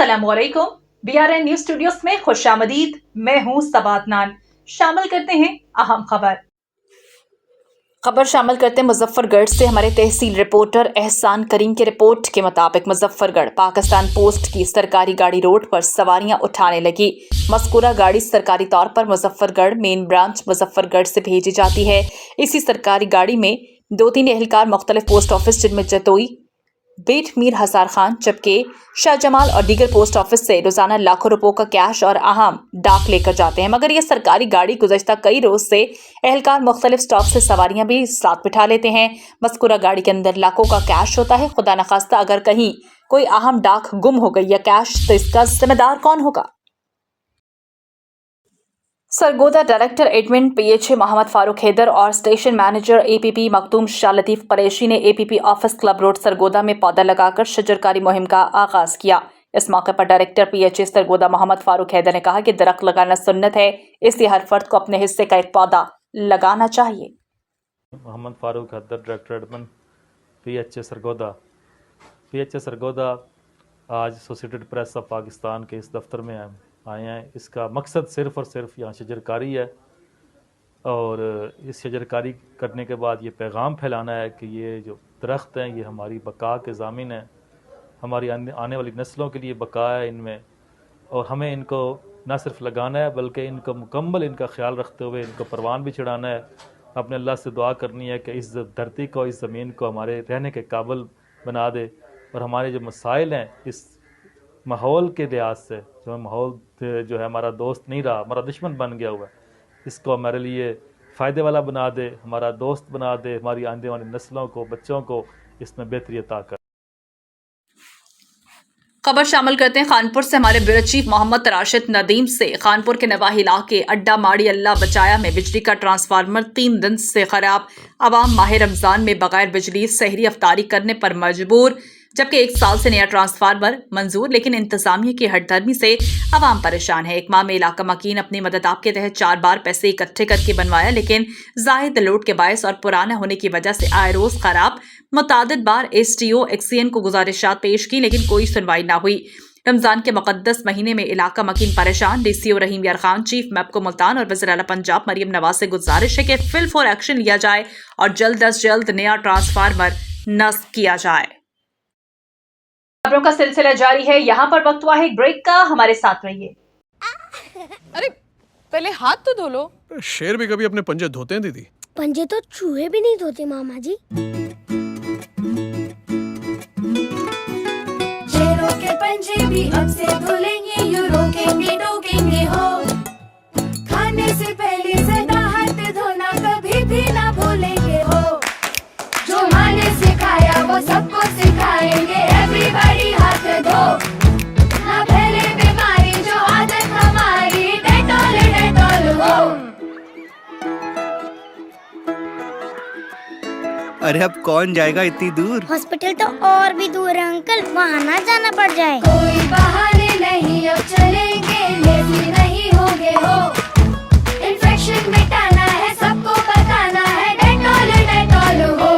अस्सलामुअलैकुम। BRN news studios में खुशामदीद। मैं हूँ सबातनान। शामिल करते हैं अहम खबर शामिल करते हैं मुजफ्फरगढ़ से हमारे तहसील रिपोर्टर एहसान करीम की रिपोर्ट के मुताबिक मुजफ्फरगढ़ पाकिस्तान पोस्ट की सरकारी गाड़ी रोड पर सवारियां उठाने लगी। मज़कूरा गाड़ी सरकारी तौर पर मुजफ्फरगढ़ मेन ब्रांच मुजफ्फरगढ़ से भेजी जाती है। इसी सरकारी गाड़ी में 2-3 एहलकार मुख्तलिफ पोस्ट ऑफिस जिनमें जतोई, बेट मीर हसार खान, चपके, शाह जमाल और दीगर पोस्ट ऑफिस से रोजाना लाखों रुपयों का कैश और अहम डाक लेकर जाते हैं। मगर ये सरकारी गाड़ी गुज़श्ता कई रोज से एहलकार मुख्तलिफ स्टॉप से सवारियां भी साथ बिठा लेते हैं। मज़कूरा गाड़ी के अंदर लाखों का कैश होता है। खुदा न खास्ता अगर कहीं कोई अहम डाक गुम हो गई या कैश, तो इसका जिम्मेदार कौन होगा? Sargodha director admin PHA Mohammad Farooq Haider और station manager APP Makhdoom Shah Latif Qureshi ने APP office club road Sargodha में पौधा लगाकर शजरकारी मुहिम का आगाज किया। इस मौके पर डायरेक्टर PHA सरगोदा मोहम्मद फारूक हैदर ने कहा कि दरख्त लगाना सुन्नत है, इसलिए हर फर्द को अपने हिस्से का एक पौधा लगाना चाहिए। Mohammad Farooq Haider, director admin PHA Sargodha. PHA Sargodha आज एसोसिएटेड प्रेस ऑफ पाकिस्तान के इस दफ्तर में आए हैं। इसका मकसद सिर्फ़ और सिर्फ यहाँ शजरकारी है और इस शजरकारी करने के बाद ये पैगाम फैलाना है कि ये जो दरख्त हैं ये हमारी बका के ज़ामिन है, हमारी आने वाली नस्लों के लिए बका है इनमें, और हमें इनको न सिर्फ लगाना है बल्कि इनको मुकम्मल इनका ख्याल रखते हुए इनको परवान भी चढ़ाना है। अपने अल्लाह से दुआ करनी है कि इस धरती को, इस ज़मीन को हमारे रहने के काबिल बना दे, और हमारे जो मसाइल हैं इस माहौल के लिहाज से, जो माहौल जो है हमारा दोस्त नहीं रहा, हमारा दुश्मन बन गया हुआ है, इसको हमारे लिए फ़ायदे वाला बना दे, हमारा दोस्त बना दे, हमारी आने वाली नस्लों को, बच्चों को इसमें बेहतरी अता कर। खबर शामिल करते हैं खानपुर से हमारे ब्यूरो चीफ मोहम्मद राशिद नदीम से। खानपुर के नवाही इलाके अड्डा माड़ी अल्लाह बचाया में बिजली का ट्रांसफार्मर 3 दिन से खराब। अवाम माह रमजान में बगैर बिजली सहरी अफ्तारी करने पर मजबूर, जबकि 1 साल से नया ट्रांसफार्मर मंजूर, लेकिन इंतजामिया की हठधर्मी से अवाम परेशान है। एक माह में इलाका मकीन अपनी मदद आप के तहत 4 बार पैसे इकट्ठे करके बनवाया, लेकिन जायद लोड के बायस और पुराना होने की वजह से आए रोज खराब। मुतादिद बार STO XCN को गुजारिशात पेश की, लेकिन कोई सुनवाई ना हुई। रमजान के मुकद्दस महीने में इलाका मकीन परेशान। DCO रहीम यार खान, चीफ मैपको मुल्तान और वज़ीर आला पंजाब मरियम नवाज से गुजारिश है कि फिल फॉर एक्शन लिया जाए और जल्द अज जल्द नया ट्रांसफार्मर नस्ब किया जाए। खबरों का सिलसिला जारी है। यहाँ पर वक्त हुआ है एक ब्रेक का, हमारे साथ रहिए। अरे पहले हाथ तो धो लो। शेर भी कभी अपने पंजे धोते हैं दीदी? पंजे तो चूहे भी नहीं धोते मामा जी। शेरों के पंजे भी अब से धुलेंगे, यूं रोकेंगे टोकेंगे हो। खाने से पहले सदा हाथ धोना कभी भी ना भूलेंगे हो। जो माँ ने सिखाया वो सबको सिखाएंगे, एवरीबॉडी हाथ धो। ना फैले बीमारी जो आदत हमारी, डेटॉल डेटॉल हो। अरे अब कौन जाएगा इतनी दूर? हॉस्पिटल तो और भी दूर है अंकल, वहाँ ना जाना पड़ जाए। कोई बहाने नहीं, अब चलेंगे, लेजी नहीं होंगे हो। इन्फेक्शन मिटाना है, सबको बताना है, डेटॉल डेटॉल हो।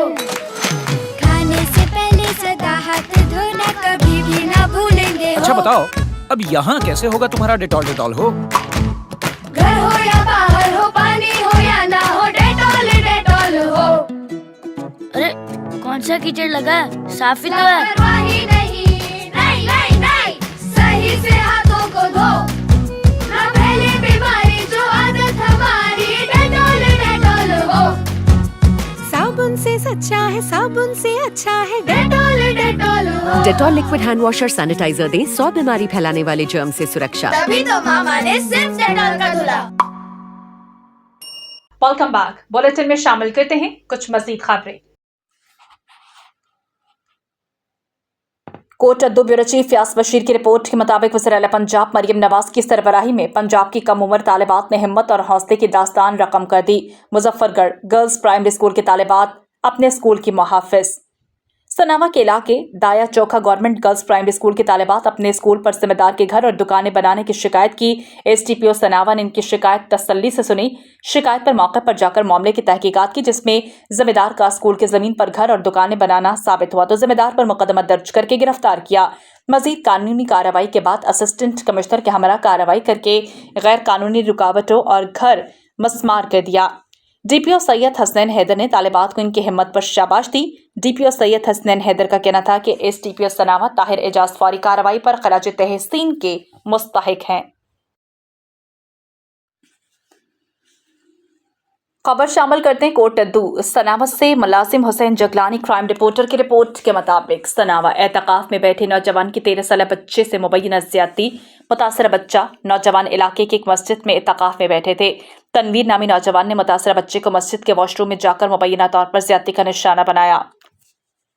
खाने से पहले सदा हाथ धोना कभी भी ना भूलेंगे हो। अच्छा बताओ, अब यहाँ कैसे होगा तुम्हारा डेटॉल डेटॉल हो? घर हो या बाहर हो, पानी हो या ना हो, डेटॉल डेटॉल हो। अरे कौन सा कीचड़ लगा, साफ ही तो है। लापरवाही नहीं, नहीं नहीं नहीं, सही से हाथों को धो। ना फैले बीमारी जो आदत हमारी, डेटॉल डेटॉल हो। साबुन से सच्चा है, साबुन से अच्छा है, डेटॉल डेटॉल हो। डेटॉल लिक्विड हैंड वॉश और सैनिटाइजर दें 100 बीमारी फैलाने वाले जर्म से सुरक्षा। तभी तो मामा ने सिर्फ डेटॉल का धुला। Welcome back. बुलेटिन में शामिल करते हैं कुछ मजीद खबरें। कोट अद्दू ब्यूरो चीफ फयाज बशीर की रिपोर्ट के मुताबिक वज़ीर आला पंजाब मरियम नवाज की सरबराही में पंजाब की कम उम्र तालिबात ने हिम्मत और हौसले की दास्तान रकम कर दी। मुजफ्फरगढ़ गर्ल्स प्राइमरी स्कूल की तालिबात अपने स्कूल की मुहाफिज। सनावा के इलाके दाया चौखा गवर्नमेंट गर्ल्स प्राइमरी स्कूल के तालिबात अपने स्कूल पर जिम्मेदार के घर और दुकानें बनाने की शिकायत की। एसडीपीओ सनावा ने इनकी शिकायत तसल्ली से सुनी। शिकायत पर मौके पर जाकर मामले की तहकीकात की, जिसमें जिम्मेदार का स्कूल की जमीन पर घर और दुकानें बनाना साबित हुआ तो जिम्मेदार पर मुकदमा दर्ज करके गिरफ्तार किया। मजीद कानूनी कार्रवाई के बाद असिस्टेंट कमिश्नर के हमरा कार्रवाई करके गैर कानूनी रुकावटों और घर मस्मार कर दिया। डीपीओ सैयद हसनैन हैदर ने तालिबात को इनकी हिम्मत पर शाबाश दी। डीपीओ सैयद हसनैन हैदर का कहना था कि एसडीपीओ सनावा ताहिर एजाज फौरी कार्रवाई पर खराज तहसीन के मुस्तहिक हैं। खबर शामिल करते हैं कोट दू सनावा से मुलाजिम हुसैन जगलानी क्राइम रिपोर्टर की रिपोर्ट के मुताबिक सनावा एतकाफ में बैठे नौजवान की 13 साल बच्चे से मुबैना ज्यादती। मुतासरा बच्चा नौजवान इलाके की एक मस्जिद में एतकाफ में बैठे थे। तनवीर नामी नौजवान ने मुतासरा बच्चे को मस्जिद के वॉशरूम में जाकर मुबैना तौर पर ज्यादती का निशाना बनाया।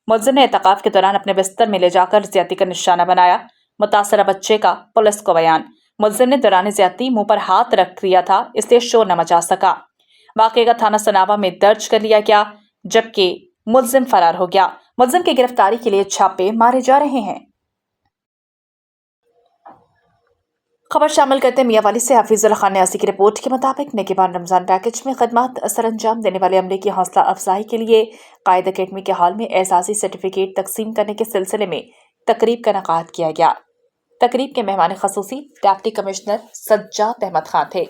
मुलजिम ने एतकाफ के दौरान अपने बिस्तर में ले जाकर ज्यादती का निशाना बनाया। मुतासरा बच्चे का पुलिस को बयान। मुलजिम ने दौरान ज्यादती मुंह पर हाथ रख दिया था, इसलिए शोर न मचा सका। वाक़े का थाना सनावा में दर्ज कर लिया गया, जबकि मुलजिम फरार हो गया। मुलजिम की गिरफ्तारी के लिए छापे मारे जा रहे हैं। खबर शामिल करते हैं मियाँवाली से हफीजुल खान न्यासी की रिपोर्ट के मुताबिक निगहबान रमजान पैकेज में खदमात सरअंजाम देने वाले अमले की हौसला अफजाई के लिए कायद अकेडमी के हॉल में एजाजी सर्टिफिकेट तकसीम करने के सिलसिले में तकरीब का इनेकाद किया गया। तकरीब के मेहमान खसूसी डिप्टी कमिश्नर सज्जाद अहमद खान थे।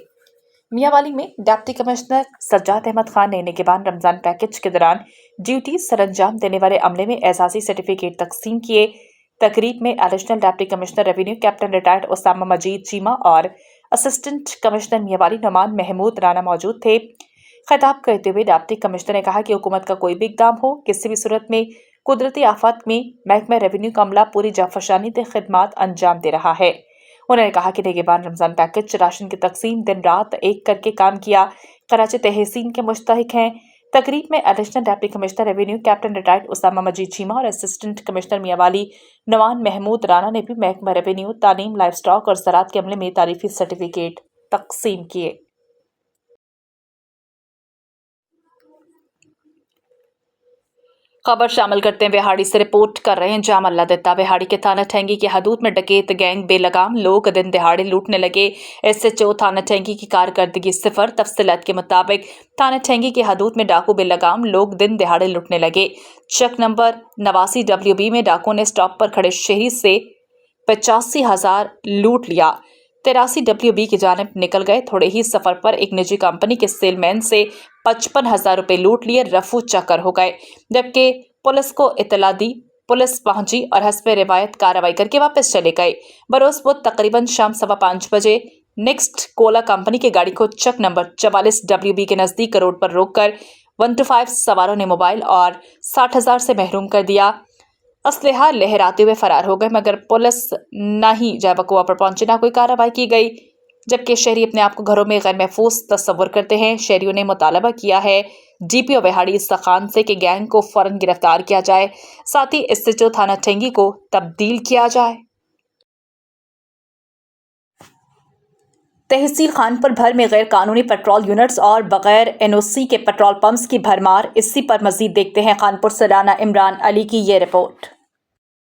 मियाँवाली में डिप्टी कमिश्नर सज्जाद अहमद खान ने निगहबान रमजान पैकेज के दौरान ड्यूटी सरअंजाम देने वाले अमले में एजाजी सर्टिफिकेट तकसीम किए। तकरीब में additional deputy commissioner revenue captain retired Usama Majeed Cheema और असिस्टेंट कमिश्नर मियाँवाली नुमान महमूद राना मौजूद थे। खिताब करते हुए डिप्टी कमिश्नर ने कहा कि हुकूमत का कोई भी इक़दाम हो, किसी भी सूरत में कुदरती आफत में महकमा रेवेन्यू का अमला पूरी जाफरशानी से खिदमात अंजाम दे रहा है। उन्होंने कहा कि निगहबान रमजान पैकेज राशन की तकसीम दिन रात एक करके काम किया, कराची तहसीन के मुस्तहिक हैं। तकरीब में additional deputy commissioner revenue captain retired Usama Majeed Cheema और असिस्टेंट कमिश्नर मियाँवाली नुमान महमूद राना ने भी महकमा रेवेन्यू, तालीम, लाइफ स्टॉक और ज़राअत के अमले में तारीफी सर्टिफिकेट तकसीम किए। खबर शामिल करते हैं बिहाड़ी से रिपोर्ट कर रहे हैं जाम अल्लाह दत्ता। बिहाड़ी के थाना ठेंगी की हदूद में डकैत गैंग बेलगाम लोग दिन दिहाड़े लूटने लगे। एसएचओ थाना ठेंगी की कारकर्दगी सिफर। तफसीलात के मुताबिक थाना ठेंगी की हदूद में डाकू बेलगाम लोग दिन दिहाड़े लूटने लगे। चक नंबर 89 WB में डाकुओं ने स्टॉप पर खड़े शहरी से 85,000 लूट लिया। 83 WB की जानिब निकल गए। थोड़े ही सफर पर एक निजी कंपनी के सेलमैन से 55,000 रुपए लूट लिए रफू चक्कर हो गए। जबकि पुलिस को इतला दी, पुलिस पहुंची और हस्बे रिवायत कार्रवाई करके वापस चले गए। बरोज बुध तकरीबन शाम 5:15 बजे नेक्स्ट कोला कंपनी की गाड़ी को चक नंबर 44 WB के नजदीक रोड पर रोककर 125 सवारों ने मोबाइल और 60,000 से महरूम कर दिया। असलहा लहराते हुए फरार हो गए, मगर पुलिस न ही जाबकुआ पर पहुंची, ना कोई कार्रवाई की गई। जबकि शहरी अपने आप को घरों में गैर महफूज तस्वर करते हैं। शहरियों ने मुतालबा किया है डीपीओ बिहाड़ी सखान से कि गैंग को फौरन गिरफ्तार किया जाए, साथ ही एसएचओ थाना ठेंगी को तब्दील किया जाए। तहसील खानपुर भर में गैर कानूनी पेट्रोल यूनिट्स और बगैर एनओसी के पेट्रोल पंप्स की भरमार। इसी पर मजीद देखते हैं खानपुर से राना इमरान अली की ये रिपोर्ट।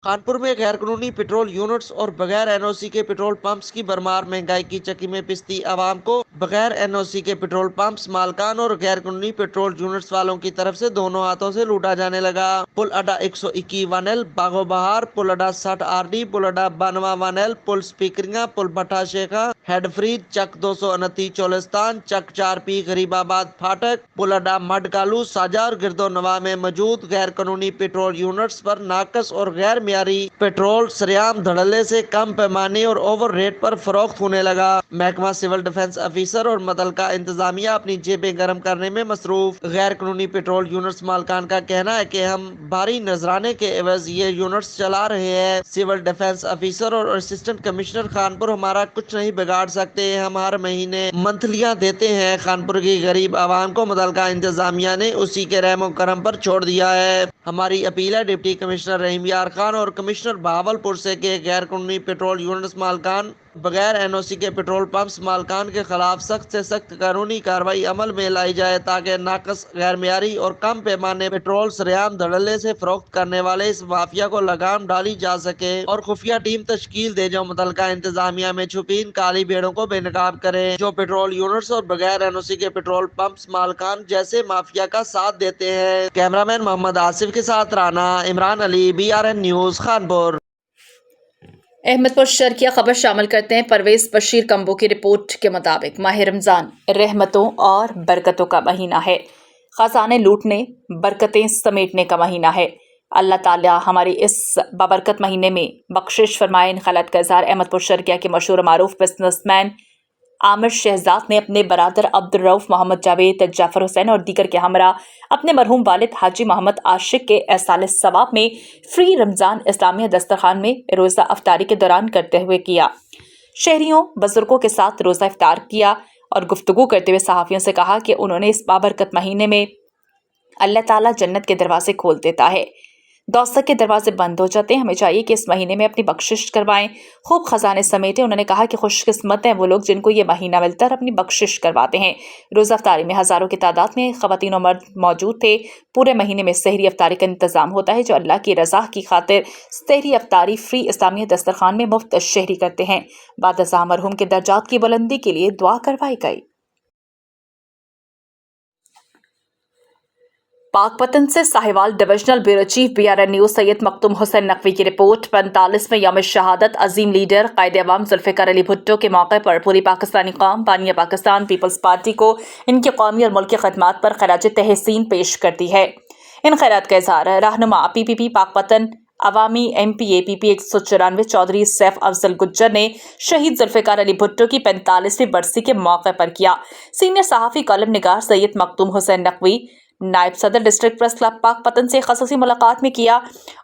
कानपुर में गैर कानूनी पेट्रोल यूनिट्स और बगैर एनओसी के पेट्रोल पंप्स की भरमार। महंगाई की चक्की में पिसती आवाम को बगैर एनओसी के पेट्रोल पंप्स मालकान और गैर कानूनी पेट्रोल यूनिट्स वालों की तरफ से दोनों हाथों से लूटा जाने लगा। पुल अड्डा 151L बागो बहार, पुल अड्डा 60RD, पुल अड्डा 92 पुल स्पीकरिंगा, पुल भट्टा शेखा, हेडफ्रीद, चक 229 चोलिस्तान, चक 4P गरीबाबाद फाटक, पुल अड्डा मडकालू, साजा और गिरदो नवा में मौजूद गैर कानूनी पेट्रोल यूनिट्स पर नाकस और गैर मियारी पेट्रोल सरेआम धड़ल्ले से कम पैमाने और ओवर रेट पर फरोख्त होने लगा। महकमा सिविल डिफेंस ऑफिसर और मुतलका इंतजामिया अपनी जेबें गर्म करने में मसरूफ। गैर कानूनी पेट्रोल यूनिट्स मालकान का कहना है कि हम भारी नजराने के एवज ये यूनिट्स चला रहे हैं। सिविल डिफेंस ऑफिसर और असिस्टेंट कमिश्नर खानपुर हमारा कुछ नहीं बिगाड़ सकते। हम हर महीने मंथलियां देते हैं। खानपुर की गरीब आवाम को मुतलका इंतजामिया ने उसी के रहमो करम पर छोड़ दिया है। हमारी अपील है डिप्टी कमिश्नर रहीम यार खान और कमिश्नर बहावलपुर से के गैर कानूनी पेट्रोल यूनिट्स मालकान बगैर एनओसी के पेट्रोल पंप्स मालकान के खिलाफ सख्त से सख्त कानूनी कार्रवाई अमल में लाई जाए ताकि नाकस, गैर मियारी और कम पैमाने पेट्रोल सरेआम धड़ल्ले से फरोख्त करने वाले इस माफिया को लगाम डाली जा सके और खुफिया टीम तश्कील दे जो मुतलका इंतजामिया में छुपी इन काली भेड़ों को बेनकाब करे जो पेट्रोल यूनिट्स और बगैर एनओसी के पेट्रोल पंप्स मालकान जैसे माफिया का साथ देते हैं। कैमरामैन मोहम्मद आसिफ के साथ राना इमरान अली, BRN न्यूज, खानपुर। अहमदपुर शर्किया खबर शामिल करते हैं। परवेज बशीर कंबो की रिपोर्ट के मुताबिक माह रमज़ान रहमतों और बरकतों का महीना है। खजाने लूटने, बरकतें समेटने का महीना है। अल्लाह ताला हमारी इस बाबरकत महीने में बख्शिश फरमाए। इन खैरात का इज़हार अहमदपुर शर्किया के मशहूर मारूफ बिजनेसमैन आमिर शहजाद ने अपने बरादर अब्दुल रऊफ मोहम्मद जावेद, जाफर हुसैन और दीगर के हमरा अपने मरहूम वालिद हाजी मोहम्मद आशिक के एहसाल सवाब में फ्री रमज़ान इस्लामिया दस्तरखान में रोज़ा अफ्तारी के दौरान करते हुए किया। शहरियों बुजुर्गों के साथ रोज़ा इफ्तार किया और गुफ्तगू करते हुए सहाफ़ियों से कहा कि उन्होंने इस बाबरकत महीने में अल्लाह ताला जन्नत के दरवाजे खोल देता है, दौसक के दरवाजे बंद हो जाते हैं। हमें चाहिए कि इस महीने में अपनी बख्शिश करवाएं, खूब खजाने समेटें। उन्होंने कहा कि खुशकिस्मत हैं वो लोग जिनको ये महीना मिलता है और अपनी बख्शिश करवाते हैं। रोज़ा अफ्तारी में हज़ारों की तादाद में ख़वातीन और मर्द मौजूद थे। पूरे महीने में सहरी अफ्तारी का इंतज़ाम होता है जो अल्लाह की रज़ा की खातिर सहरी अफ्तारी फ्री इस्लामिया दस्तरखान में मुफ्त शहरी करते हैं। बाद अज़ा मरहूम के दर्जात की बुलंदी के लिए दुआ करवाई गई। पाकपतन से Sahiwal divisional bureau chief BRN news Syed Makhdoom Hussain Naqvi की रिपोर्ट। 45वें यौम शहादत अजीम लीडर कायदे अवाम जुल्फ़िकार अली भुट्टो के मौके पर पूरी पाकिस्तानी कौम बानिया पाकिस्तान पीपल्स पार्टी को इनकी कौमी और मुल्की खदमात पर खराज तहसीन पेश करती है। इन खैरात का इज़हार रहनुमा PPP पाकपतन अवामी MP APP 194 चौधरी सैफ अफजल गुज्जर ने शहीद जुल्फ़िकार अली भुट्टो की 45वीं बरसी के मौके पर किया। सीनियर सहाफ़ी कॉलम निगार सैयद मखदूम हुसैन नकवी नायब सदर डिस्ट्रिक्ट प्रेस क्लब पाकपतन से ख़ासी मुलाकात में किया।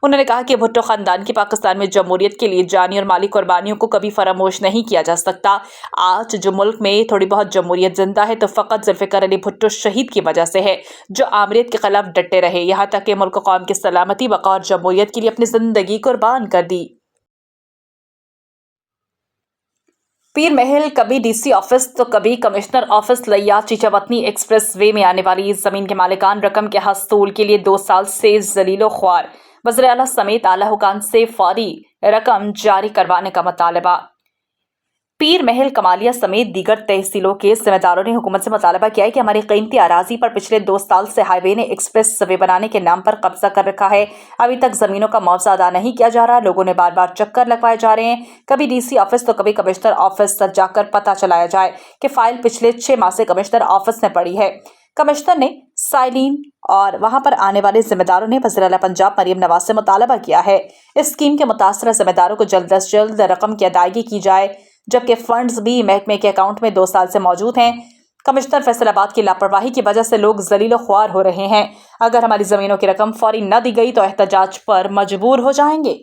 उन्होंने कहा कि भुट्टो ख़ानदान की पाकिस्तान में जमहूरियत के लिए जानी और माली कुर्बानियों को कभी फरामोश नहीं किया जा सकता। आज जो मुल्क में थोड़ी बहुत जमहूरियत जिंदा है तो फ़कत जुल्फ़िकार अली भुट्टो शहीद की वजह से है जो आमरीत के खिलाफ डटे रहे, यहाँ तक कि मुल्क कौम की सलामती बका और जमहूरियत के लिए अपनी ज़िंदगी कुर्बान कर दी। पीर महल कभी DC ऑफिस तो कभी कमिश्नर ऑफिस लिया चीचावतनी एक्सप्रेस वे में आने वाली जमीन के मालिकान रकम के हसूल के लिए 2 साल से जलीलो ख्वार। वज़ीर आला समेत आला हुकाम से फौरी रकम जारी करवाने का मुतालबा। पीर महल कमालिया समेत दीगर तहसीलों के जिम्मेदारों ने हुकूमत से मुतालबा किया है कि हमारी कीमती अराजी पर पिछले 2 साल से हाईवे ने एक्सप्रेस वे बनाने के नाम पर कब्जा कर रखा है। अभी तक जमीनों का मुआवजा अदा नहीं किया जा रहा। लोगों ने बार बार चक्कर लगवाए जा रहे हैं। कभी DC ऑफिस तो कभी कमिश्नर ऑफिस जाकर पता चलाया जाए कि फाइल पिछले 6 माह से कमिश्नर ऑफिस में पड़ी है। कमिश्नर ने साइलिन और वहां पर आने वाले जिम्मेदारों ने वज़ीर आला पंजाब मरियम नवाज से मुतालबा किया है इस स्कीम के मुतासरा जिम्मेदारों को जल्द अज जल्द रकम की अदायगी की जाए, जबकि फंड्स भी महकमे के अकाउंट में 2 साल से मौजूद हैं। कमिश्नर फैसलाबाद की लापरवाही की वजह से लोग जलीलो ख्वार हो रहे हैं। अगर हमारी जमीनों की रकम फौरी न दी गई तो एहतजाज पर मजबूर हो जाएंगे।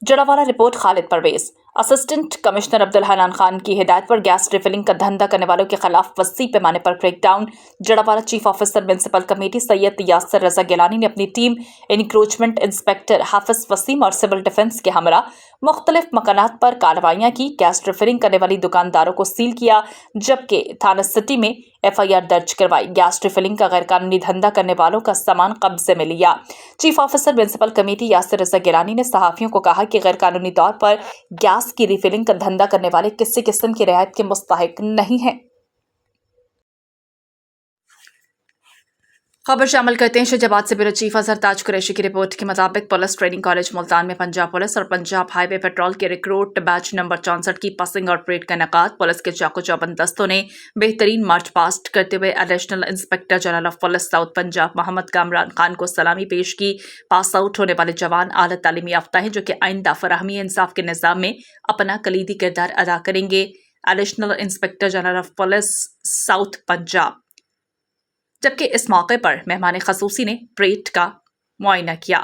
Jaranwala report Khalid Pervez. Assistant commissioner Abdul Hanan Khan की हिदायत पर गैस रिफिलिंग का धंधा करने वालों के खिलाफ वसी पैमाने पर crackdown. Jaranwala chief officer municipal committee Syed Yasir Raza Gilani ने अपनी team encroachment inspector Hafiz Waseem और सिविल डिफेंस के हमरा मुख्तलिफ मकानात पर कार्रवाइयाँ की। गैस रिफिलिंग करने वाली दुकानदारों को सील किया, जबकि थाना सिटी में FIR दर्ज करवाई। गैस रिफिलिंग का गैरकानूनी धंधा करने वालों का सामान कब्जे में लिया। Chief officer municipal committee Yasir Raza Gilani ने सहाफियों को कहा कि गैरकानूनी तौर पर गैस की रिफिलिंग का धंधा करने वाले किसी किस्म की रियायत के मुस्तहिक नहीं है। खबर शामिल करते हैं शाहजाबाद से ब्यूरो चीफ अजहर ताज कुरैशी की रिपोर्ट के मुताबिक पुलिस ट्रेनिंग कॉलेज मुल्तान में पंजाब पुलिस और पंजाब हाईवे पेट्रोल के रिक्रूट बैच नंबर 64 की पासिंग और परेड का इनेकाद। पुलिस के चाको चौबंद दस्तों ने बेहतरीन मार्च पास्ट करते हुए additional inspector general of police south Punjab Mohammad Kamran Khan को सलामी पेश की। पास आउट होने वाले जवान आला तालीमी याफ्ता हैं जो कि आइंदा फराहमी इंसाफ के निज़ाम में अपना कलीदी किरदार अदा करेंगे। Additional inspector general of police south Punjab. जबकि इस मौके पर मेहमान खसूसी ने परेड का मुआयना किया।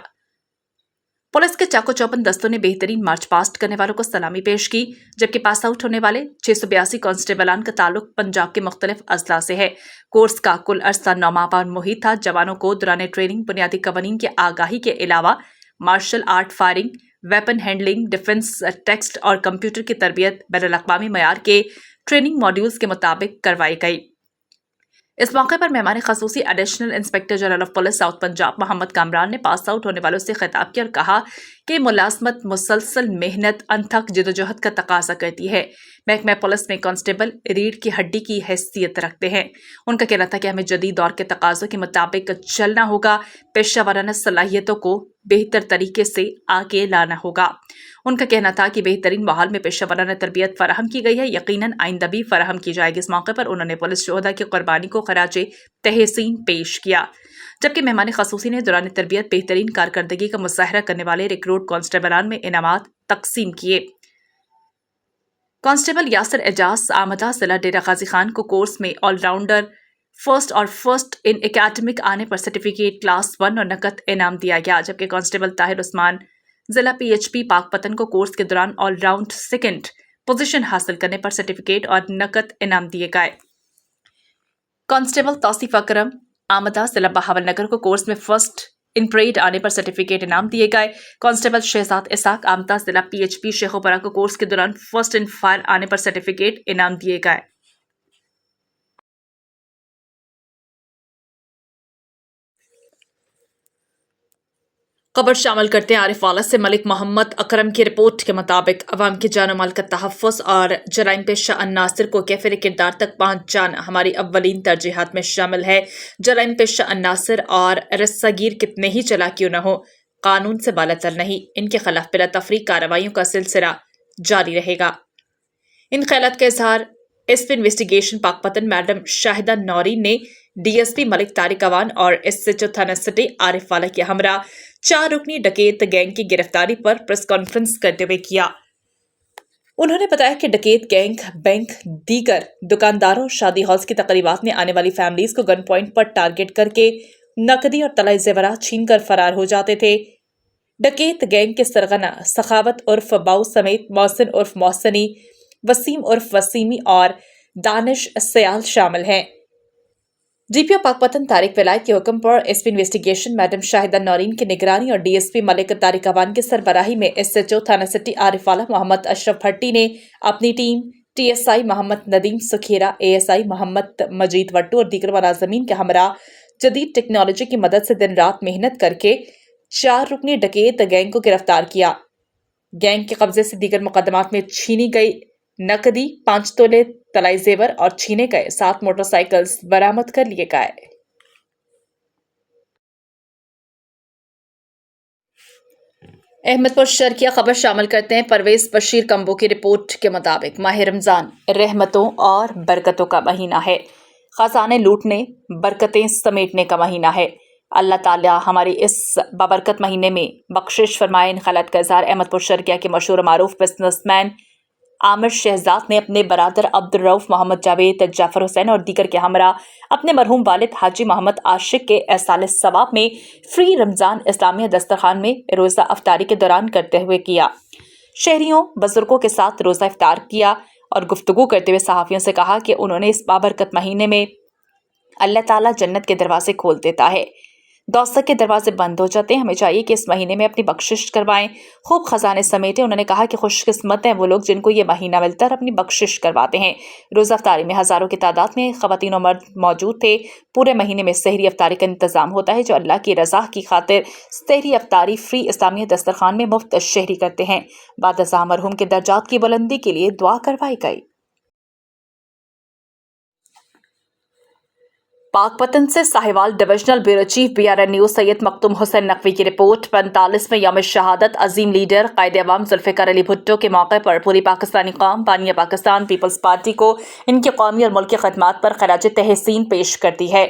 पुलिस के चाको चौबंद दस्तों ने बेहतरीन मार्च पास्ट करने वालों को सलामी पेश की, जबकि पास आउट होने वाले 682 कांस्टेबलान का ताल्लुक पंजाब के मुख्तलिफ अजला से है। कोर्स का कुल अरसा 9 माह पर मुहित था। जवानों को दौरान ट्रेनिंग बुनियादी कवानीन की आगाही के अलावा martial art firing, weapon handling, defence text और कंप्यूटर की तरबियत बैनुल-अक़वामी मयार के ट्रेनिंग मॉड्यूल्स के मुताबिक करवाई गई। इस मौके पर मेहमान खसूसी additional inspector general of police south Punjab Mohammad Kamran ने पास आउट होने वालों से खिताब किया और कहा कि मुलाजमत मुसलसल मेहनत अनथक जदोजहद का तकाजा करती है। महकमा पुलिस में कांस्टेबल रीढ़ की हड्डी की हैसियत रखते हैं। उनका कहना था कि हमें जदीद दौर के तकाजों के मुताबिक चलना होगा, पेशा वाराना सलाहियतों को बेहतर तरीके से आगे लाना होगा। उनका कहना था कि बेहतरीन माहौल में पेशा वाराना तरबियत फराहम की गई है, यकीनन आइंदा भी फराहम की जाएगी। इस मौके पर उन्होंने पुलिस शोहदा की कुर्बानी को खराजे तहसीन पेश किया, जबकि मेहमान खसूसी ने दौरान तरबियत बेहतरीन कारकर्दगी का मुजाहरा करने वाले रिक्रूट कांस्टेबलान में इनामात तकसीम किए। कांस्टेबल यासिर एजाज आमदा जिला डेरा गाजी खान को कोर्स में ऑलराउंडर फर्स्ट इन एकेडमिक आने पर सर्टिफिकेट क्लास 1 और नकद इनाम दिया गया, जबकि कांस्टेबल ताहिर उस्मान जिला PHP पाकपतन को कोर्स के दौरान ऑलराउंड सेकंड पोजीशन हासिल करने पर सर्टिफिकेट और नकद इनाम दिए गए। कांस्टेबल तौसीफ अकरम आमदा जिला बहावल नगर को कोर्स में फर्स्ट इन परेड आने पर सर्टिफिकेट इनाम दिए गए। कांस्टेबल शहजाद इसाक आमदा जिला PHP शेखोपुरा को कोर्स के दौरान फर्स्ट इन फायर आने पर सर्टिफिकेट इनाम दिए गए। खबर शामिल करते हैं आरिफ वाला से। मलिक मोहम्मद अकरम की रिपोर्ट के मुताबिक अवाम की जान माल का तहफ़्फ़ुज़ और जराइम पेशा अन्नासिर को कैफ़िर किरदार तक पहुँच जाना हमारी अव्वलीन तरजीहात में शामिल है। जराइम पेशा अन्नासिर और रस्सागीर कितने ही चला क्यों न हो, कानून से बालातर नहीं, इनके खिलाफ बिला तफरीक कार्रवाइयों का सिलसिला जारी रहेगा। इन ख्यालात का इजहार SP investigation Pakpattan madam Shahida Naureen ने DSP मलिक तारिक अवान और SHO थाना सिटी आरिफ वाला के हमरा 4 रुकनी डकैत गैंग की गिरफ्तारी पर प्रेस कॉन्फ्रेंस करते हुए किया। उन्होंने बताया कि डकैत गैंग बैंक, दीगर दुकानदारों, शादी हॉल्स की तकरीबात में आने वाली फैमिलीज को गन पॉइंट पर टारगेट करके नकदी और तलाई जेवरात छीन कर फरार हो जाते थे। डकैत गैंग के सरगना सखावत उर्फ बाऊ समेत मोहसिन उर्फ मोहसनी, वसीम उर्फ वसीमी और दानिश सयाल शामिल हैं। DPO पाकपतन तारिक विलायत के हुक्म पर SP investigation madam Shahida Naureen की निगरानी और DSP मलिक तारिक अवान की सरबराही में SHO थाना सिटी आरिफ वाला मोहम्मद अशरफ भट्टी ने अपनी team TSI Mohammad Nadeem Sukhera, ASI Mohammad Majeed Wattoo और दीगर मुलाजमीन के हमरा जदीद टेक्नोलॉजी की मदद से दिन रात मेहनत करके 4 रुकनी डकैत गैंग को गिरफ्तार किया। गैंग के कब्जे से दीगर मुकदमात में छीनी गई नकदी, 5 तोले तलाई जेवर और छीने गए 7 मोटरसाइकिल्स बरामद कर लिए गए। अहमदपुर शर्किया खबर शामिल करते हैं। परवेज बशीर कंबो की रिपोर्ट के मुताबिक माह रमजान रहमतों और बरकतों का महीना है। खजाने लूटने, बरकतें समेटने का महीना है। अल्लाह ताला हमारी इस बाबरकत महीने में बख्शिश फरमाए। इन ख्यालात का इज़हार अहमदपुर शर्किया के मशहूर मारूफ बिजनेसमैन आमिर शहजाद ने अपने बरादर अब्दुल रऊफ मोहम्मद जावेद, जाफर हुसैन और दीगर के हमरा अपने मरहूम वालिद हाजी मोहम्मद आशिक के एहसाल सवाब में फ्री रमज़ान इस्लामिया दस्तरखान में रोज़ा अफ्तारी के दौरान करते हुए किया। शहरियों बुजुर्गों के साथ रोज़ा इफ्तार किया और गुफ्तगू करते हुए सहाफ़ियों से कहा कि उन्होंने इस बाबरकत महीने में अल्लाह ताला जन्नत के दरवाजे खोल देता है, दौसक के दरवाजे बंद हो जाते हैं। हमें चाहिए कि इस महीने में अपनी बख्शिश करवाएं, खूब खजाने समेटें। उन्होंने कहा कि खुशकिस्मत हैं वो लोग जिनको ये महीना मिलता है और अपनी बख्शिश करवाते हैं। रोज़ा अफ्तारी में हज़ारों की तादाद में ख़वातीन और मर्द मौजूद थे। पूरे महीने में सहरी अफ्तारी का इंतज़ाम होता है, जो अल्लाह की रज़ा की खातिर सहरी अफ्तारी फ्री इस्लामिया दस्तरखान में मुफ्त शहरी करते हैं। बाद अज़ा मरहूम के दर्जात की बुलंदी के लिए दुआ करवाई गई। पाकपतन से Sahiwal divisional bureau chief BRN news Syed Makhdoom Hussain Naqvi की रिपोर्ट। 45वें यौम शहादत अजीम लीडर कायदे अवाम जुल्फ़िकार अली भुट्टो के मौके पर पूरी पाकिस्तानी कौम बानिया पाकिस्तान पीपल्स पार्टी को इनकी कौमी और मुल्की खदमात पर खराज तहसीन पेश करती है।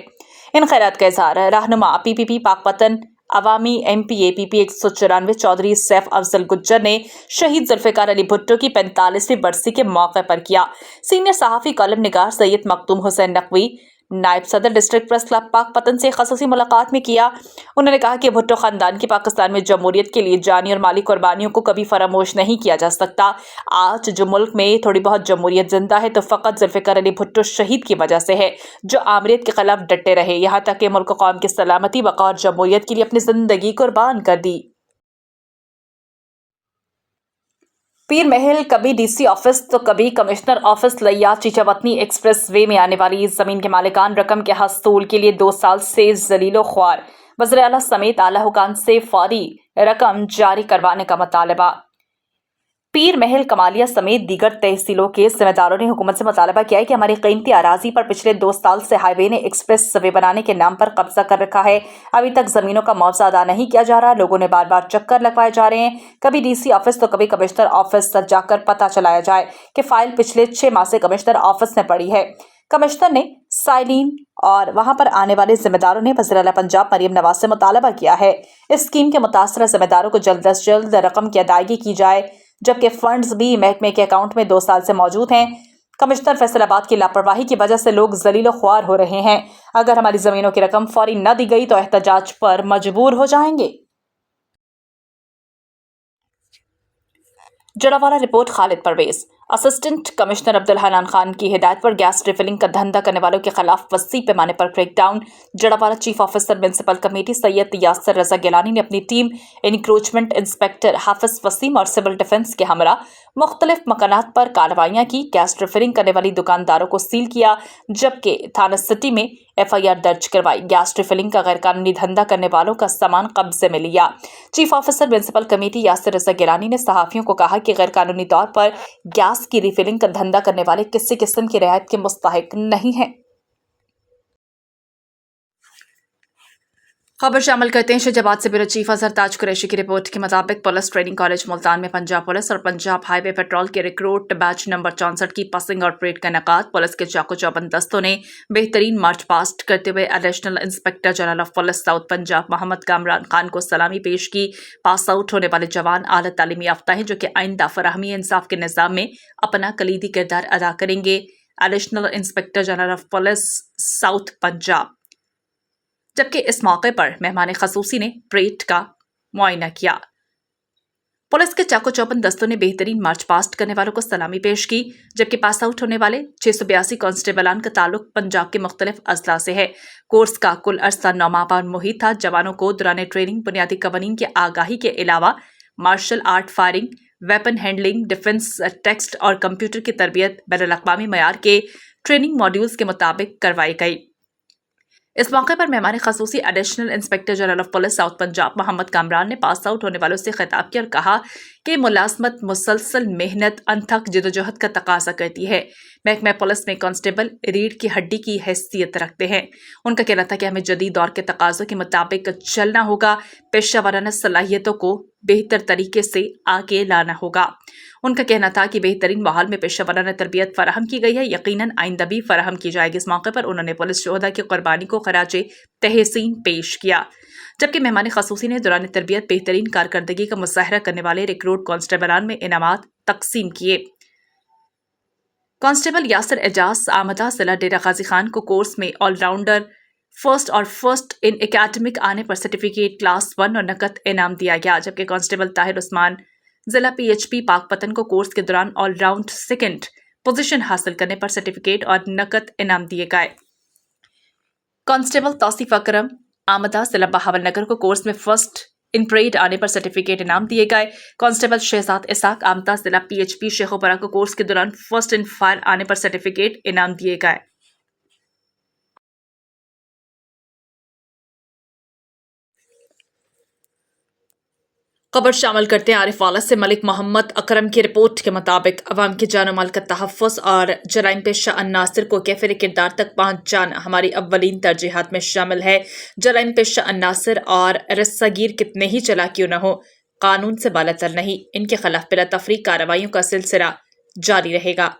इन खैरात का इज़हार रहनुमा PPP पाकपतन अवामी MPA PP 194 चौधरी सैफ अफजल गुज्जर ने शहीद जुल्फ़िकार अली भुट्टो की 45वीं बरसी के मौके पर किया। सीनियर सहाफ़ी कॉलम निगार सैयद मखदूम हुसैन नकवी नायब सदर डिस्ट्रिक्ट प्रेस क्लब पाकपतन से खसूसी मुलाकात में किया। उन्होंने कहा कि भुट्टो ख़ानदान की पाकिस्तान में जमहूरियत के लिए जानी और माली कुर्बानियों को कभी फरामोश नहीं किया जा सकता। आज जो मुल्क में थोड़ी बहुत जमहूरियत जिंदा है तो फ़कत जुल्फ़िकार अली भुट्टो शहीद की वजह से है, जो आमरीत के खिलाफ डटे रहे, यहाँ तक कि मुल्क कौम की सलामती, वक़ार, जमहूरियत के लिए अपनी ज़िंदगी कुर्बान कर दी। पीर महल कभी डीसी ऑफिस तो कभी कमिश्नर ऑफिस लिया चीचावतनी एक्सप्रेस वे में आने वाली जमीन के मालिकान रकम के हस्तूल के लिए 2 साल से जलीलो ख्वार, वज़ीर आला समेत आला हुकाम से फौरी रकम जारी करवाने का मुतालबा। पीर महल कमालिया समेत दीगर तहसीलों के जिम्मेदारों ने हुकूमत से मुतालबा किया है कि हमारी कीमती अराजी पर पिछले 2 साल से हाईवे ने एक्सप्रेस वे बनाने के नाम पर कब्जा कर रखा है। अभी तक जमीनों का मुआवजा अदा नहीं किया जा रहा। लोगों ने बार बार चक्कर लगवाए जा रहे हैं, कभी डीसी ऑफिस तो कभी कमिश्नर ऑफिस जाकर पता चलाया जाए कि फाइल पिछले 6 माह से कमिश्नर ऑफिस में पड़ी है। कमिश्नर ने साइलिन और वहां पर आने वाले जिम्मेदारों ने वज़ीर आला पंजाब मरियम नवाज से मुतालबा किया है इस स्कीम के मुतासरा जिम्मेदारों को जल्द अज जल्द रकम की अदायगी की जाए, जबकि फंड्स भी महकमे के अकाउंट में 2 साल से मौजूद हैं। कमिश्नर फैसलाबाद की लापरवाही की वजह से लोग जलीलो ख्वार हो रहे हैं। अगर हमारी जमीनों की रकम फौरी न दी गई तो एहतजाज पर मजबूर हो जाएंगे। Jaranwala report Khalid Pervez. Assistant commissioner Abdul Hanan Khan की हिदायत पर गैस रिफिलिंग का धंधा करने वालों के खिलाफ वसी पैमाने पर crackdown. Jaranwala chief officer municipal committee Syed Yasir Raza Gilani ने अपनी team encroachment inspector Hafiz Waseem और सिविल डिफेंस के हमरा मुख्तलिफ मकानात पर कार्रवाइयाँ की। गैस रिफिलिंग करने वाली दुकानदारों को सील किया, जबकि थाना सिटी में FIR दर्ज करवाई। गैस रिफिलिंग का गैरकानूनी धंधा करने वालों का सामान कब्जे में लिया। Chief officer municipal committee Yasir Raza Gilani ने सहाफियों को कहा कि गैरकानूनी तौर पर गैस की रिफिलिंग का धंधा करने वाले किसी किस्म की रियायत के मुस्तहिक नहीं हैं। खबर शामिल करते हैं शाहजाबाद से ब्यूरो चीफ अजहर ताज कुरैशी की रिपोर्ट के मुताबिक पुलिस ट्रेनिंग कॉलेज मुल्तान में पंजाब पुलिस और पंजाब हाईवे पेट्रोल के रिक्रूट बैच नंबर 64 की पासिंग और परेड का इनेकाद। पुलिस के चाको चौबंद दस्तों ने बेहतरीन मार्च पास्ट करते हुए additional inspector general of police south Punjab Mohammad Kamran Khan को सलामी पेश की। पास आउट होने वाले जवान आला तालीमी याफ्ता हैं जो कि आइंदा फराहमी इंसाफ के निज़ाम में अपना कलीदी किरदार अदा करेंगे। Additional inspector general of police south Punjab. जबकि इस मौके पर मेहमान खसूसी ने परेड का मुआयना किया। पुलिस के चाको चौबंद दस्तों ने बेहतरीन मार्च पास्ट करने वालों को सलामी पेश की, जबकि पास आउट होने वाले 682 कांस्टेबलान का ताल्लुक पंजाब के मुख्तलिफ अजला से है। कोर्स का कुल अरसा 9 माह पर मुहित था। जवानों को दौरान ट्रेनिंग बुनियादी कवानीन की आगाही के अलावा martial art, firing, weapon handling, defence, text और कंप्यूटर की तरबियत बैनुल-अक़वामी मयार के ट्रेनिंग मॉड्यूल्स के मुताबिक करवाई गई। इस मौके पर मेहमान खसूसी additional inspector general of police south Punjab Mohammad Kamran ने पास आउट होने वालों से खिताब किया और कहा कि मुलाजमत मुसलसल मेहनत अनथक जदोजहद का तकाजा करती है। महकमा पुलिस में कांस्टेबल रीढ़ की हड्डी की हैसियत रखते हैं। उनका कहना था कि हमें जदीद दौर के तकाजों के मुताबिक चलना होगा, पेशा वाराना सलाहियतों को बेहतर तरीके से आगे लाना होगा। उनका कहना था कि बेहतरीन माहौल में पेशा वाराना तरबियत फराहम की गई है, यकीनन आइंदा भी फराहम की जाएगी। इस मौके पर उन्होंने पुलिस शोहदा की कुर्बानी को खराजे तहसीन पेश किया। जबकि मेहमान खसूसी ने दौरान तरबियत बेहतरीन कारकर्दगी का मुजाहरा करने वाले रिक्रूट कांस्टेबलान में इनामात तकसीम किए। कांस्टेबल यासर एजाज आमदा जिला डेरा गाजी खान को कोर्स में ऑलराउंडर फर्स्ट इन एकेडमिक आने पर सर्टिफिकेट क्लास 1 और नकद इनाम दिया गया। जबकि कांस्टेबल ताहिर उस्मान जिला PHP पाकपतन को कोर्स के दौरान ऑलराउंड 2nd पोजीशन हासिल करने पर सर्टिफिकेट और नकद इनाम दिए गए। कांस्टेबल तौसीफ अकरम आमदा जिला बहावलनगर को कोर्स में फर्स्ट इन परेड आने पर सर्टिफिकेट इनाम दिए गए। कांस्टेबल शहजाद इसाक आमदा जिला PHP शेखोपुरा को कोर्स के दौरान फर्स्ट इन फायर आने पर सर्टिफिकेट इनाम दिए गए। खबर शामिल करते हैं आरिफ वाला से। मलिक मोहम्मद अकरम की रिपोर्ट के मुताबिक अवाम की जान माल का तहफ़्फ़ुज़ और जराइम पेशा अन्नासिर को कैफिर किरदार तक पहुँच जाना हमारी अव्वलीन तरजीहात में शामिल है। जराइम पेशा अन्नासिर और रस्सागीर कितने ही चला क्यों न हो, कानून से बालातर नहीं, इनके खिलाफ बिला तफरीक कार्रवाइयों का सिलसिला जारी रहेगा।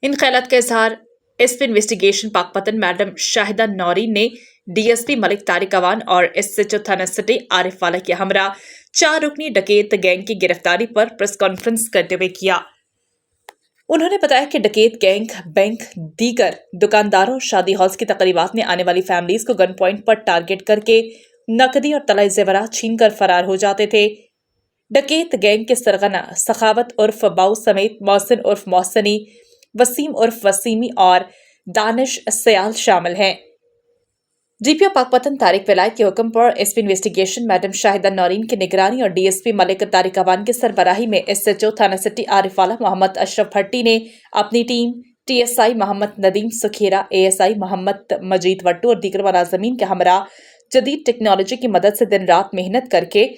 इन ख्यालात का इजहार SP investigation Pakpattan madam Shahida Naureen ने DSP मलिक तारिक अवान और SHO थाना सिटी आरिफ वाला के हमरा 4 रुकनी डकैत गैंग की गिरफ्तारी पर प्रेस कॉन्फ्रेंस करते हुए किया। उन्होंने बताया कि डकैत गैंग बैंक, दीगर दुकानदारों और शादी हॉल्स की तकरीबात में आने वाली फैमिलीज को गन पॉइंट पर टारगेट करके नकदी और तलाई जेवरात छीन कर फरार हो जाते थे। डकैत गैंग के सरगना सखावत उर्फ बाऊ समेत मोहसिन उर्फ मोहसनी, वसीम उर्फ वसीमी और दानिश सयाल शामिल हैं। डीपीओ पाकपतन तारिक विलायत के हुक्म पर SP investigation madam Shahida Naureen की निगरानी और डीएसपी मलिक तारिक अवान की सरबराही में एसएचओ थाना सिटी आरिफाला मोहम्मद अशरफ भट्टी ने अपनी team TSI Mohammad Nadeem Sukhera, ASI Mohammad Majeed Wattoo और दीगर मुलाजमीन के हमरा जदीद टेक्नोलॉजी की मदद से दिन रात मेहनत करके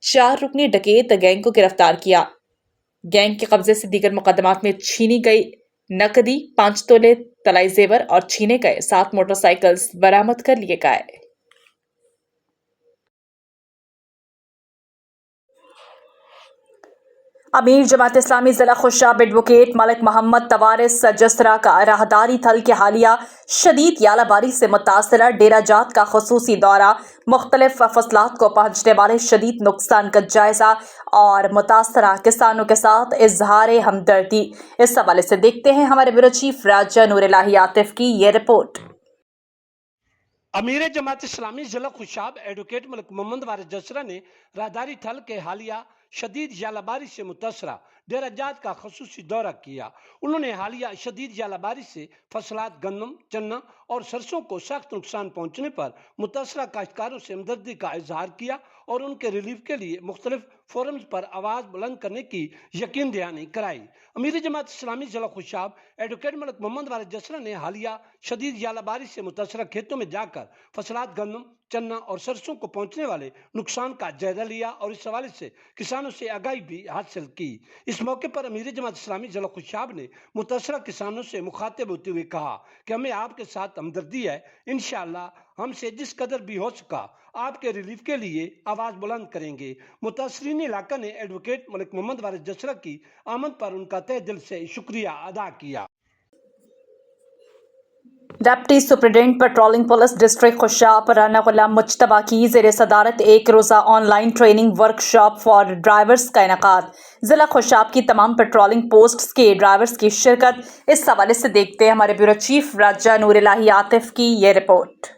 4 रुकनी डकैत गैंग को गिरफ्तार किया। गैंग के कब्जे से दीगर मुकदमात में छीनी गई नकदी, 5 तोले तलाई जेवर और छीने गए 7 मोटरसाइकिल्स बरामद कर लिए गए। अमीर जमात इस्लामी जिला खुशाब एडवोकेट मलिक मोहम्मद तवारिस जसरा का राहदारी थल के हालिया शदीद यालाबारी से मुतासरा डेरा जात का खसूसी दौरा, मुख्तलिफ फसलात को पहुंचने वाले शदीद नुकसान का जायजा और मुतासरा किसानों के साथ इजहार हमदर्दी। इस हवाले से देखते हैं हमारे ब्यूरो चीफ राजा नूर इलाही आतिफ की ये रिपोर्ट। अमीर जमात इस्लामी जिला खुशाब एडवोकेट मलिक मोहम्मद वारिस जसरा ने राहदारी थल के हालिया शदीद यालाबारी से मुतासरा डेरा जात का खसूसी दौरा किया। उन्होंने हालिया शदीद यालाबारी से फसलात गन्नम, चन्ना और सरसों को सख्त नुकसान पहुंचने पर मुतासरा काश्तकारों से हमदर्दी का इजहार किया और उनके रिलीफ के लिए मुख्तलिफ फोरम्स पर आवाज़ बुलंद करने की यकीन दहानी कराई। अमीर जमात इस्लामी जिला खुशाब एडवोकेट मलिक मोहम्मद वारिस जसरा ने हालिया शदीद यालाबारी से मुतासरा खेतों में जाकर फसलात गन्नम, चन्ना और सरसों को पहुंचने वाले नुकसान का जायजा लिया और इस हवाले से किसानों से आगाही भी हासिल की। इस मौके पर अमीर जमात इस्लामी जिला खुशाब ने मुतासरा किसानों से मुखातिब होते हुए कहा कि हमें आपके साथ हमदर्दी है, इंशाअल्लाह हमसे जिस कदर भी हो सका आपके रिलीफ के लिए आवाज़ बुलंद करेंगे। मुतासरीन इलाका ने एडवोकेट मलिक मोहम्मद वारिस जसरा की आमद पर उनका तहे दिल से शुक्रिया अदा किया। Deputy superintendent patrolling police district Khushab Rana Ghulam Mujtaba की ज़ेर सदारत एक रोज़ा online training workshop for drivers का इनेकाद। जिला खुशाब की तमाम पेट्रोलिंग पोस्ट्स के ड्राइवर्स की शिरकत। इस हवाले से देखते हैं हमारे ब्यूरो चीफ राजा नूर इलाही आतिफ की ये report.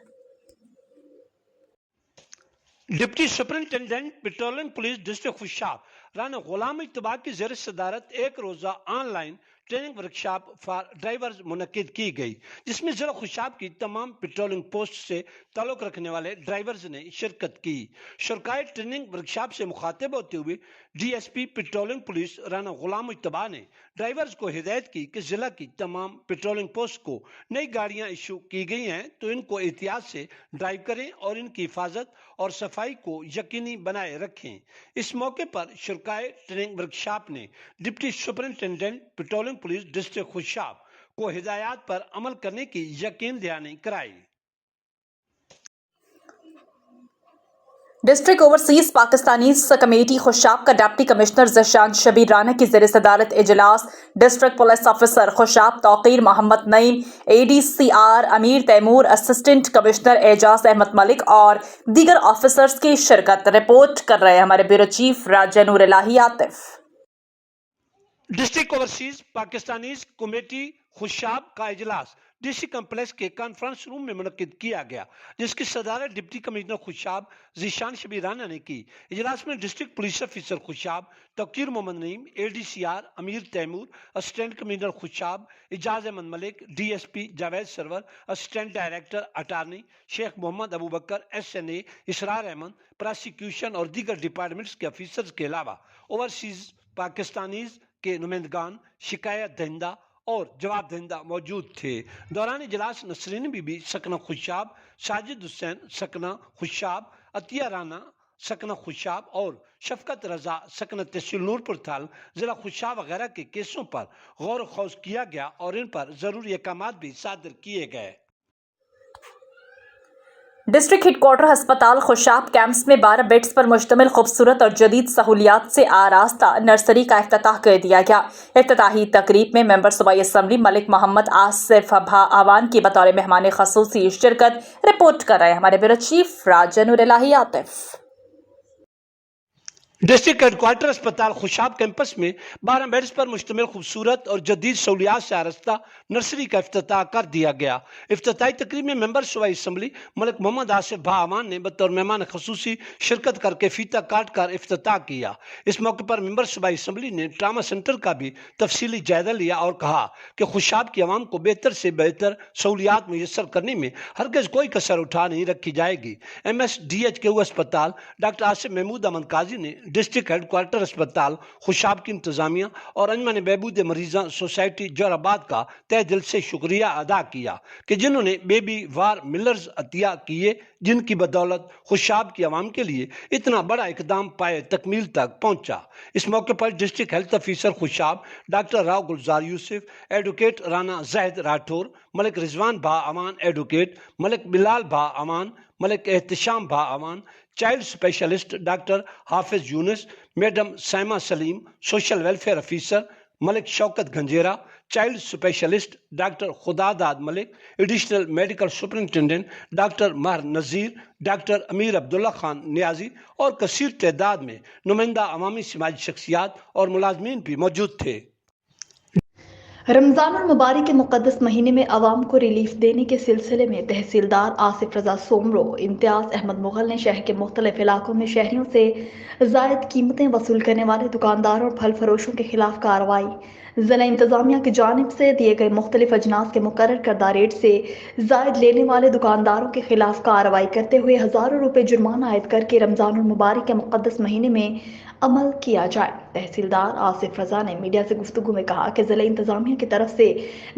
Deputy superintendent patrolling police district Khushab Rana Ghulam Mujtaba की ज़ेर सदारत एक रोज़ा online training workshop for drivers मुनक्किद की गई, जिसमें जिला खुशाब की तमाम पेट्रोलिंग पोस्ट से ताल्लुक़ रखने वाले ड्राइवर्स ने शिरकत की। शुरकाए ट्रेनिंग वर्कशॉप से मुखातिब होते हुए DSP patrolling police Rana Ghulam Mujtaba ने ड्राइवर्स को हिदायत की कि जिला की तमाम पेट्रोलिंग पोस्ट को नई गाड़ियां इशू की गई हैं तो इनको एहतियात से ड्राइव करें और इनकी हिफाजत और सफाई को यकीनी बनाए रखें। इस मौके पर शुरकाए ट्रेनिंग वर्कशॉप ने deputy superintendent patrolling police district Khushab को हिदायत पर अमल करने की यकीन दहानी कराई। District overseas Pakistani committee Khushab का डिप्टी कमिश्नर ज़शान शबीर राना की ज़ेर सदारत इजलास district police officer Khushab Tauqeer Mohammad Naeem, ADCR Amir Taimur, assistant commissioner Ejaz Ahmad Malik और दीगर ऑफिसर्स की शिरकत। रिपोर्ट कर रहे हैं हमारे bureau chief Raja Noor Ilahi Atif. District overseas Pakistani committee Khushab का इजलास डीसी कम्प्लेक्स के कॉन्फ्रेंस रूम में मुनक्किद किया गया, जिसकी सदारत डिप्टी कमिश्नर खुशाब ज़शान शबीर राना ने की। इजलास में district police officer Khushab Tauqeer Mohammad Naeem, ADCR Amir Taimur, assistant commissioner Khushab Ejaz Ahmad Malik, DSP Javed Sarwar, assistant director attorney Sheikh Mohammad Abu Bakar, SNA Israr Ahmad, prosecution और दीगर डिपार्टमेंट्स के ऑफिसर्स के अलावा ओवरसीज पाकिस्तानीज के नुमाइंदगान, शिकायत दहिंदा और जवाब दहिंदा मौजूद थे। दौरान इजलास नसरीन बीबी सकना खुशाब, साजिद हुसैन सकना खुशाब, अतिया राना सकना खुशाब और शफकत रजा सकना तहसील नूरपुर थाल जिला खुशाब वगैरह के केसों पर गौर खौज किया गया और इन पर जरूरी अहकाम भी सादर किए गए। डिस्ट्रिक्ट हेडक्वार्टर अस्पताल खुशाब कैंप्स में 12 बेड्स पर मुश्तमिल खूबसूरत और जदीद सहूलियात से आरास्ता नर्सरी का इफ्तिताह कर दिया गया। इफ्तिताही तकरीब में मेंबर सूबाई असम्बली मलिक मोहम्मद आसिफ भा आवान की बतौर मेहमान खसूसी शिरकत। रिपोर्ट कर रहे हैं हमारे bureau chief Raja Noor Ilahi Atif. District headquarter अस्पताल खुशाब कैंपस में 12 बेड्स पर मुश्तमिल खूबसूरत और जदीद सहूलियात से आरस्ता नर्सरी का इफ्तिताह कर दिया गया। इफ्तिताही तकरीब में मेंबर सूबाई असम्बली मलिक मोहम्मद आसिफ भा अमान ने बतौर मेहमान खसूसी शिरकत करके फीता काट कर इफ्तिताह किया। इस मौके पर मेंबर सूबाई असम्बली ने ट्रामा सेंटर का भी तफसीली जायजा लिया और कहा कि खुशाब की आवाम को बेहतर से बेहतर सहूलियात मुयसर करने में हरगिज कोई कसर उठा नहीं रखी जाएगी। MSDHQ अस्पताल डॉक्टर आसिफ महमूद अमन काजी ने डिस्ट्रिक्ट हेडक्वार्टर अस्पताल खुशाब की इंतजामिया और अंजमन बहबूद मरीजा सोसाइटी जोराबाद का तहे दिल से शुक्रिया अदा किया कि जिन्होंने बेबी वार मिलर्स अतिया किए, जिनकी बदौलत खुशाब की आवाम के लिए इतना बड़ा इकदाम पाए तकमील तक पहुंचा। इस मौके पर district health officer Khushab doctor Rao Gulzar Yousuf, advocate Rana Zahid Rathore, Malik Rizwan भा अमान एडवोकेट, मलिक बिलाल भा अमान, मलिक एहतशाम भा Aman, child specialist doctor Hafiz Younus, madam Saima Saleem, social welfare officer Malik Shaukat Ganjera, child specialist doctor Khudadad Malik, additional medical superintendent doctor Mehar Nazir, doctor Amir Abdullah Khan Niazi और कसीर तादाद में नुमाइंदा अवामी समाजी शख्सियात और मुलाजमीन भी मौजूद थे। रमज़ान और मुबारक के मुक़द्दस महीने में आवाम को रिलीफ देने के सिलसिले में तहसीलदार आसिफ रजा सोमरो, इम्तियाज़ अहमद मुग़ल ने शहर के मुख्तलिफ इलाकों में शहरियों से ज़ायद कीमतें वसूल करने वाले दुकानदारों और फल फरोशों के खिलाफ कार्रवाई। ज़िला इंतज़ामिया की जानिब से दिए गए मुख्तलिफ अजनास के मुकर्रर करदा रेट से ज़ायद लेने वाले दुकानदारों के खिलाफ कार्रवाई करते हुए हज़ारों रुपये जुर्माना आयद करके रमज़ान और मुबारक के मुक़द्दस महीने में अमल किया जाए। तहसीलदार आसिफ रजा ने मीडिया से गुफ्तगू में कहा कि ज़िला इंतज़ामिया की तरफ से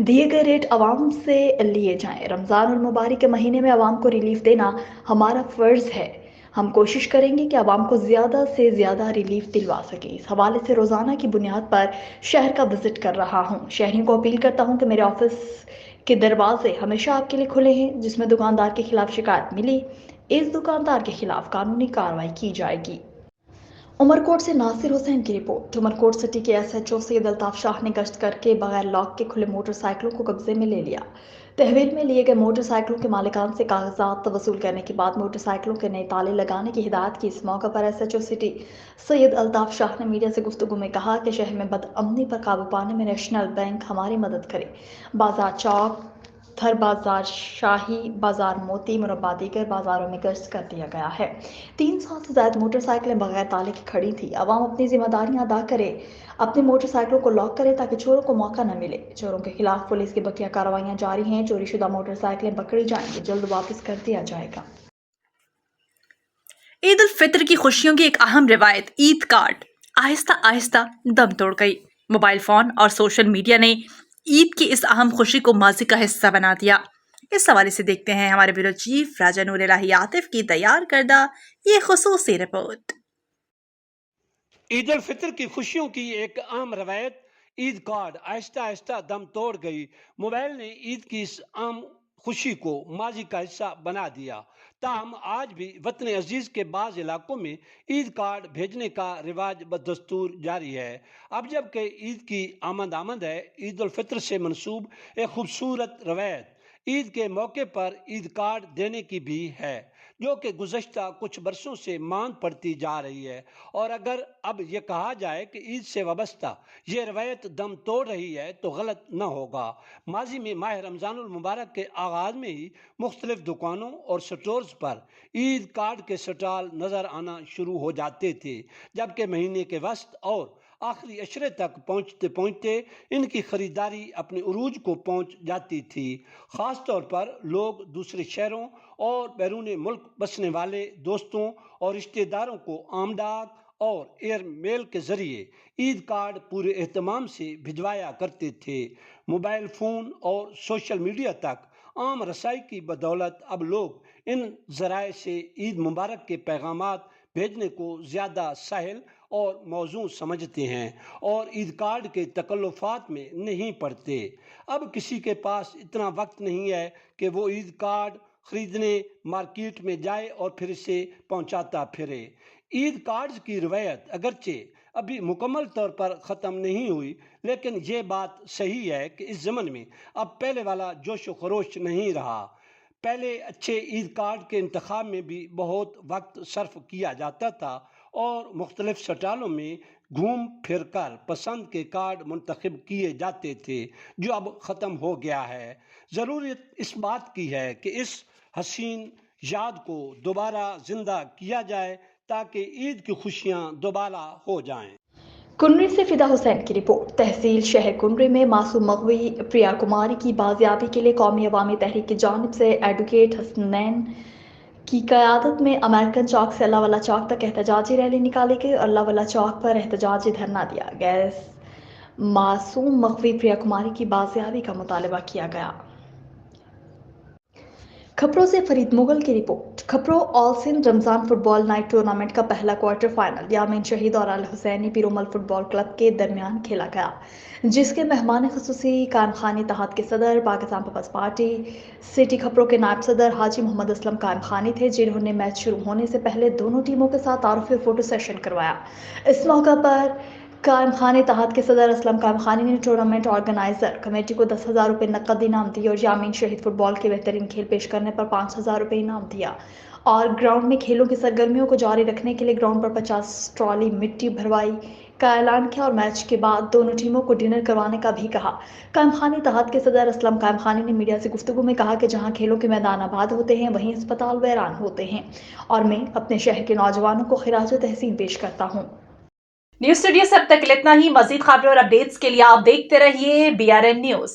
दिए गए रेट आवाम से लिए जाएँ। रमज़ान और मुबारक के महीने में आवाम को रिलीफ देना हमारा फ़र्ज़ है। हम कोशिश करेंगे कि आवाम को ज़्यादा से ज़्यादा रिलीफ दिलवा सके। इस हवाले से रोज़ाना की बुनियाद पर शहर का विज़िट कर रहा हूँ। शहरियों को अपील करता हूँ कि मेरे ऑफिस के दरवाजे हमेशा आपके लिए खुले हैं। जिसमें दुकानदार के खिलाफ शिकायत मिली, इस दुकानदार के खिलाफ कानूनी कार्रवाई की जाएगी। उमरकोट से नासिर हुसैन की रिपोर्ट। उमरकोट सिटी के SHO सैयद अल्ताफ शाह ने गश्त करके बगैर लॉक के खुले मोटरसाइकिलों को कब्जे में ले लिया। तहवील में लिए गए मोटरसाइकिलों के मालिकान से कागजात वसूल करने के बाद मोटरसाइकिलों के नए ताले लगाने की हिदायत की। इस मौके पर SHO सिटी सैयद अल्ताफ शाह ने मीडिया से गुफ्तगू में कहा कि शहर में बदअमनी पर काबू पाने में नेशनल बैंक हमारी मदद करे। बाजार चौक, थर बाजार, शाही बाजार, मोती, मुरब्बा दीगर बाजारों में गश्त कर दिया गया है। 300 से ज्यादा मोटरसाइकिलें बगैर ताले की खड़ी थी। आवाम अपनी जिम्मेदारियां अदा करे, अपनी मोटरसाइकिलों को लॉक करे ताकि चोरों को मौका न मिले। चोरों के खिलाफ पुलिस की बकिया कार्रवाइयां जारी हैं। चोरी शुदा मोटरसाइकिलें पकड़ी जाएंगी, जल्द वापस कर दिया जाएगा। ईद उल फितर की खुशियों की एक अहम रिवायत ईद कार्ड आहिस्ता आहिस्ता दम तोड़ गई। मोबाइल फोन और सोशल मीडिया ने ईद की इस अहम खुशी को माजी का हिस्सा बना दिया। इस हवाले से देखते हैं हमारे ब्यूरो चीफ राजा नूर इलाही आतिफ की तैयार करदा ये खुसूसी रिपोर्ट। ईद उल फितर की खुशियों की एक अहम रवायत ईद कार्ड आहिस्ता आहिस्ता दम तोड़ गई। मोबाइल ने ईद की इस आम खुशी को माजी का हिस्सा बना दिया। ताहम आज भी वतन अजीज के बाज़ इलाकों में ईद कार्ड भेजने का रिवाज बदस्तूर जारी है। अब जबकि ईद की आमद है, ईद उल फितर से मनसूब एक खूबसूरत रवायत ईद के मौके पर ईद कार्ड देने की भी है, जो कि गुज़श्ता कुछ बरसों से मांग पड़ती जा रही है। और अगर अब ये कहा जाए कि ईद से वाबस्ता ये रवायत दम तोड़ रही है तो गलत न होगा। माजी में माह रमज़ानुल मुबारक के आगाज़ में ही मुख्तलिफ दुकानों और स्टोर्स पर ईद कार्ड के स्टॉल नज़र आना शुरू हो जाते थे, जबकि महीने के वस्त और आखिरी अशरे तक पहुँचते पहुँचते इनकी ख़रीदारी अपने उरूज को पहुँच जाती थी। ख़ास तौर पर लोग दूसरे शहरों और बैरून मुल्क बसने वाले दोस्तों और रिश्तेदारों को आमदाद और एयर मेल के ज़रिए ईद कार्ड पूरे एहतमाम से भिजवाया करते थे। मोबाइल फ़ोन और सोशल मीडिया तक आम रसाई की बदौलत अब लोग इन ज़राए से ईद मुबारक के पैगामात भेजने को ज़्यादा सहल और मौजू समझते हैं और ईद कार्ड के तकल्लुफ़ात में नहीं पड़ते। अब किसी के पास इतना वक्त नहीं है कि वो ईद कार्ड ख़रीदने मार्केट में जाए और फिर इसे पहुंचाता फिरे। ईद कार्ड्स की रवायत अगरचे अभी मुकम्मल तौर पर ख़त्म नहीं हुई, लेकिन ये बात सही है कि इस ज़मन में अब पहले वाला जोश व खरोश नहीं रहा। पहले अच्छे ईद कार्ड के इंतखाब में भी बहुत वक्त सर्फ किया जाता था और मुख्तलिफ स्टालों में घूम फिर कर पसंद के कार्ड मुंतखब किए जाते थे, जो अब ख़त्म हो गया है। ज़रूरत इस बात की है कि इस हसीन याद को दोबारा ज़िंदा किया जाए ताकि ईद की खुशियाँ दोबारा हो जाएं। कुनरी से फिदा हुसैन की रिपोर्ट। तहसील शहर कुनरी में मासूम मगवी प्रिया कुमारी की बाजियाबी के लिए कौमी अवामी तहरीक की जानिब से एडवोकेट हसनैन की क़यादत में अमेरिकन चौक से अल्लाह वाला चौक तक एहतजाजी रैली निकाली गई और अल्लाह वाला चौक पर एहतजाजी धरना दिया गया। मासूम मगवी प्रिया कुमारी की बाजियाबी का मुतालबा किया गया। खपरों से फरीद मुगल की report. Khipro all Sindh Ramzan football night tournament का पहला क्वार्टर फाइनल यामीन शहीद और अल हुसैनी पीरोमल फुटबॉल क्लब के दरमियान खेला गया, जिसके मेहमान खुसूसी कायम खान इत्तेहाद के सदर, पाकिस्तान पीपल्स पार्टी सिटी खपरों के नायब सदर हाजी मोहम्मद असलम कायम खानी थे, जिन्होंने मैच शुरू होने से पहले दोनों टीमों के साथ तारुफी फोटो सेशन करवाया। इस मौका पर कायम खान इत्तेहाद के सदर असलम कायम खानी ने टूर्नामेंट ऑर्गेनाइजर कमेटी को 10,000 रुपये नकद इनाम दिए और यामीन शहीद फुटबॉल के बेहतरीन खेल पेश करने पर 5,000 रुपये इनाम दिया और ग्राउंड में खेलों की सरगर्मियों को जारी रखने के लिए ग्राउंड पर 50 ट्रॉली मिट्टी भरवाई का ऐलान किया और मैच के बाद दोनों टीमों को डिनर करवाने का भी कहा। कायम खान इत्तेहाद के सदर असलम कायम खानी ने मीडिया से गुफ्तगू में कहा कि जहां खेलों के मैदान आबाद होते हैं वहीं अस्पताल वीरान होते हैं और मैं अपने शहर के नौजवानों को खिराज तहसीन पेश करता हूँ। न्यूज स्टूडियो से अब तक इतना ही। मजीद खबरें और अपडेट्स के लिए आप देखते रहिए BRN न्यूज।